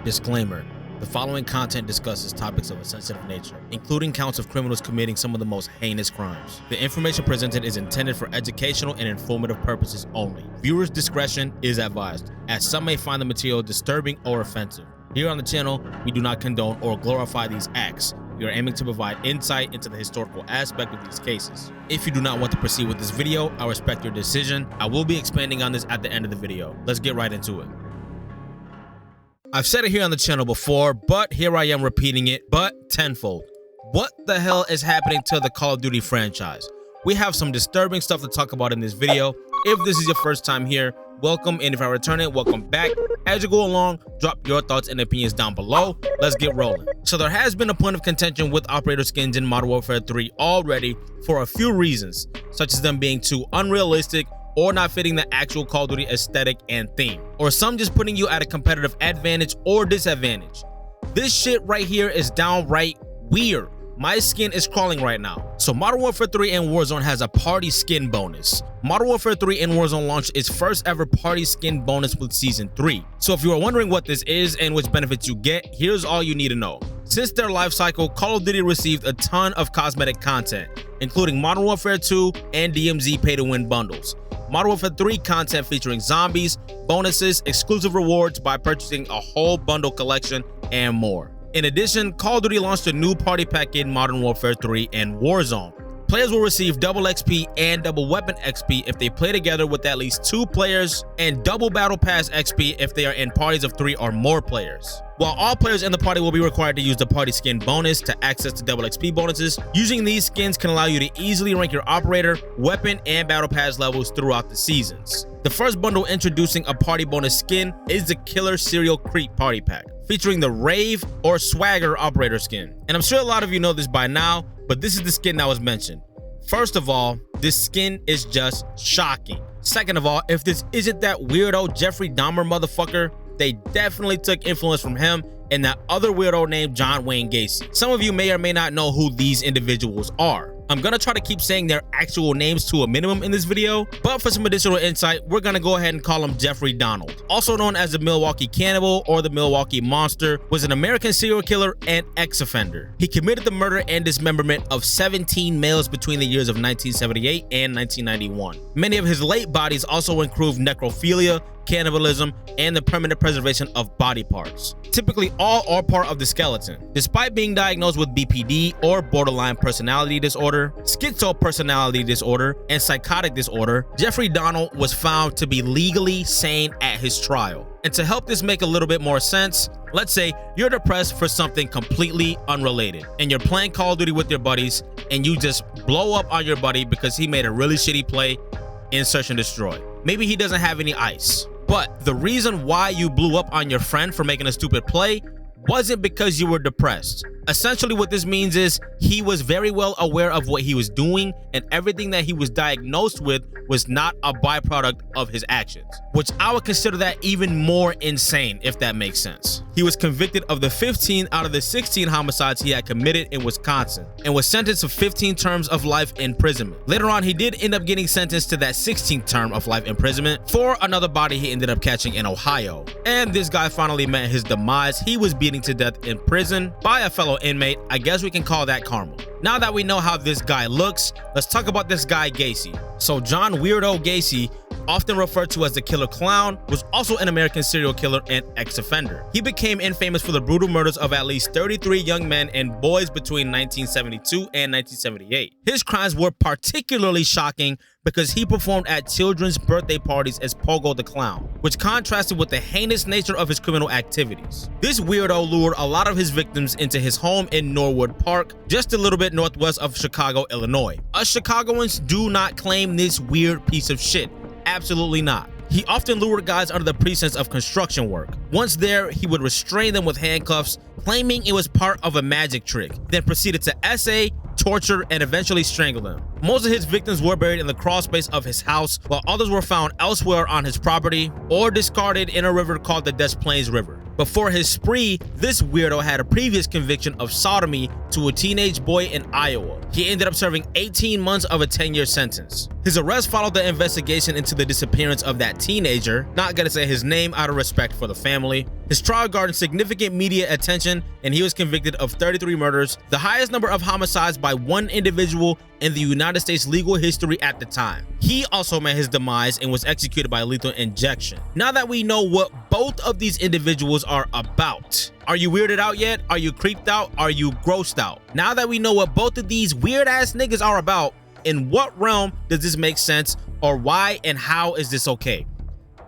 Disclaimer: the following content discusses topics of a sensitive nature, including counts of criminals committing some of the most heinous crimes. The information presented is intended for educational and informative purposes only. Viewers' discretion is advised, as some may find the material disturbing or offensive. Here on the channel, we do not condone or glorify these acts. We are aiming to provide insight into the historical aspect of these cases. If you do not want to proceed with this video, I respect your decision. I will be expanding on this at the end of the video. Let's get right into it. I've said it here on the channel before, but here I am repeating it, but tenfold. What the hell is happening to the Call of Duty franchise? We have some disturbing stuff to talk about in this video. If this is your first time here, welcome, and if I return it, welcome back. As you go along, drop your thoughts and opinions down below. Let's get rolling. So there has been a point of contention with operator skins in Modern Warfare 3 already for a few reasons, such as them being too unrealistic or not fitting the actual Call of Duty aesthetic and theme, or some just putting you at a competitive advantage or disadvantage. This shit right here is downright weird. My skin is crawling right now. So Modern Warfare 3 and Warzone has a party skin bonus. Modern Warfare 3 and Warzone launched its first ever party skin bonus with Season 3. So if you are wondering what this is and which benefits you get, here's all you need to know. Since their life cycle, Call of Duty received a ton of cosmetic content, including Modern Warfare 2 and DMZ pay-to-win bundles. Modern Warfare 3 content featuring zombies, bonuses, exclusive rewards by purchasing a whole bundle collection, and more. In addition, Call of Duty launched a new party pack in Modern Warfare 3 and Warzone. Players will receive double XP and double weapon XP if they play together with at least 2 players, and double battle pass XP if they are in parties of 3 or more players. While all players in the party will be required to use the party skin bonus to access the double XP bonuses, using these skins can allow you to easily rank your operator, weapon, and battle pass levels throughout the seasons. The first bundle introducing a party bonus skin is the Killer Serial Creep Party Pack, featuring the Rave or Swagger operator skin. And I'm sure a lot of you know this by now, but this is the skin that was mentioned. First of all, this skin is just shocking. Second of all, if this isn't that weirdo Jeffrey Dahmer motherfucker, they definitely took influence from him and that other weirdo named John Wayne Gacy. Some of you may or may not know who these individuals are. I'm gonna try to keep saying their actual names to a minimum in this video, but for some additional insight, we're gonna go ahead and call him Jeffrey Donald. Also known as the Milwaukee Cannibal or the Milwaukee Monster, was an American serial killer and ex-offender. He committed the murder and dismemberment of 17 males between the years of 1978 and 1991. Many of his late bodies also include necrophilia, cannibalism, and the permanent preservation of body parts, typically all or part of the skeleton. Despite being diagnosed with BPD or borderline personality disorder, schizopersonality disorder, and psychotic disorder, Jeffrey Donald was found to be legally sane at his trial. And to help this make a little bit more sense, let's say you're depressed for something completely unrelated and you're playing Call of Duty with your buddies and you just blow up on your buddy because he made a really shitty play in Search and Destroy. Maybe he doesn't have any ice. But the reason why you blew up on your friend for making a stupid play wasn't because you were depressed. Essentially what this means is he was very well aware of what he was doing, and everything that he was diagnosed with was not a byproduct of his actions, which I would consider that even more insane, if that makes sense. He was convicted of the 15 out of the 16 homicides he had committed in Wisconsin and was sentenced to 15 terms of life imprisonment. Later on, he did end up getting sentenced to that 16th term of life imprisonment for another body he ended up catching in Ohio. And this guy finally met his demise. He was beaten to death in prison by a fellow inmate. I guess we can call that karma. Now that we know how this guy looks, let's talk about this guy Gacy. So John Weirdo Gacy, often referred to as the Killer Clown, was also an American serial killer and ex-offender. He became infamous for the brutal murders of at least 33 young men and boys between 1972 and 1978. His crimes were particularly shocking because he performed at children's birthday parties as Pogo the Clown, which contrasted with the heinous nature of his criminal activities. This weirdo lured a lot of his victims into his home in Norwood Park, just a little bit northwest of Chicago, Illinois. Us Chicagoans do not claim this weird piece of shit. Absolutely not. He often lured guys under the pretense of construction work. Once there, he would restrain them with handcuffs, claiming it was part of a magic trick, then proceeded to essay, torture, and eventually strangle them. Most of his victims were buried in the crawl space of his house, while others were found elsewhere on his property or discarded in a river called the Des Plaines River. Before his spree, this weirdo had a previous conviction of sodomy to a teenage boy in Iowa. He ended up serving 18 months of a 10-year sentence. His arrest followed the investigation into the disappearance of that teenager. Not gonna say his name out of respect for the family. His trial garnered significant media attention, and he was convicted of 33 murders, the highest number of homicides by one individual in the United States legal history at the time. He also met his demise and was executed by lethal injection. Now that we know what both of these individuals are about, are you weirded out yet? Are you creeped out? Are you grossed out? Now that we know what both of these weird ass niggas are about, in what realm does this make sense, or why and how is this okay?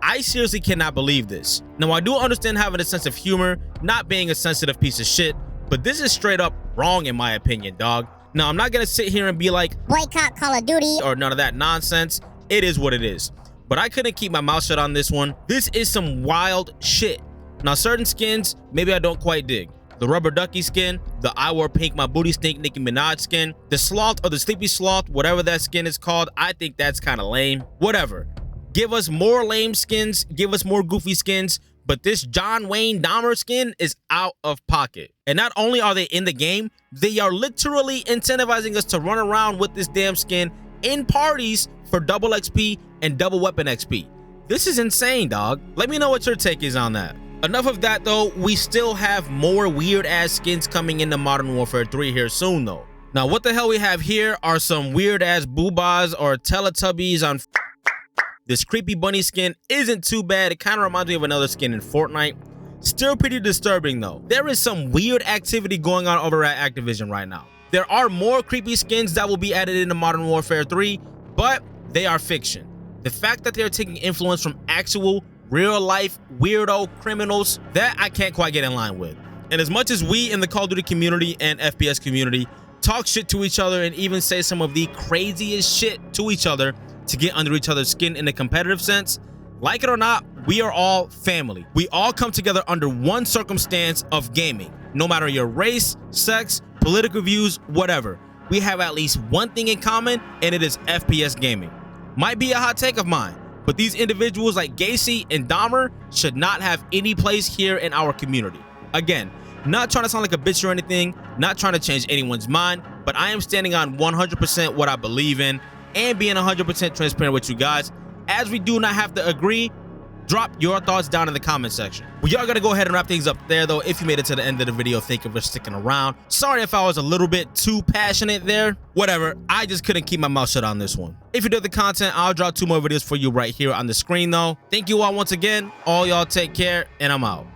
I seriously cannot believe this. Now, I do understand having a sense of humor, not being a sensitive piece of shit, but this is straight up wrong in my opinion, dog. Now, I'm not gonna sit here and be like, boycott Call of Duty, or none of that nonsense. It is what it is. But I couldn't keep my mouth shut on this one. This is some wild shit. Now, certain skins, maybe I don't quite dig. The rubber ducky skin, the I wore pink my booty stink Nicki Minaj skin, the sloth or the sleepy sloth, whatever that skin is called, I think that's kind of lame. Whatever. Give us more lame skins, give us more goofy skins, but this John Wayne Dahmer skin is out of pocket. And not only are they in the game, they are literally incentivizing us to run around with this damn skin in parties for double XP and double weapon XP. This is insane, dog. Let me know what your take is on that. Enough of that though, we still have more weird ass skins coming into Modern Warfare 3 here soon though. Now what the hell we have here are some weird ass boobas or Teletubbies on this creepy bunny skin isn't too bad. It kind of reminds me of another skin in Fortnite. Still pretty disturbing though. There is some weird activity going on over at Activision right now. There are more creepy skins that will be added into Modern Warfare 3, but they are fiction. The fact that they're taking influence from actual real life weirdo criminals, that I can't quite get in line with. And as much as we in the Call of Duty community and FPS community talk shit to each other and even say some of the craziest shit to each other to get under each other's skin in a competitive sense, like it or not, we are all family. We all come together under one circumstance of gaming. No matter your race, sex, political views, whatever. We have at least one thing in common, and it is FPS gaming. Might be a hot take of mine, but these individuals like Gacy and Dahmer should not have any place here in our community. Again, not trying to sound like a bitch or anything, not trying to change anyone's mind, but I am standing on 100% what I believe in and being 100% transparent with you guys. As we do not have to agree, drop your thoughts down in the comment section. We are gonna go ahead and wrap things up there though. If you made it to the end of the video, thank you for sticking around. Sorry if I was a little bit too passionate there. Whatever, I just couldn't keep my mouth shut on this one. If you did the content, I'll drop 2 more videos for you right here on the screen though. Thank you all once again. All y'all take care, and I'm out.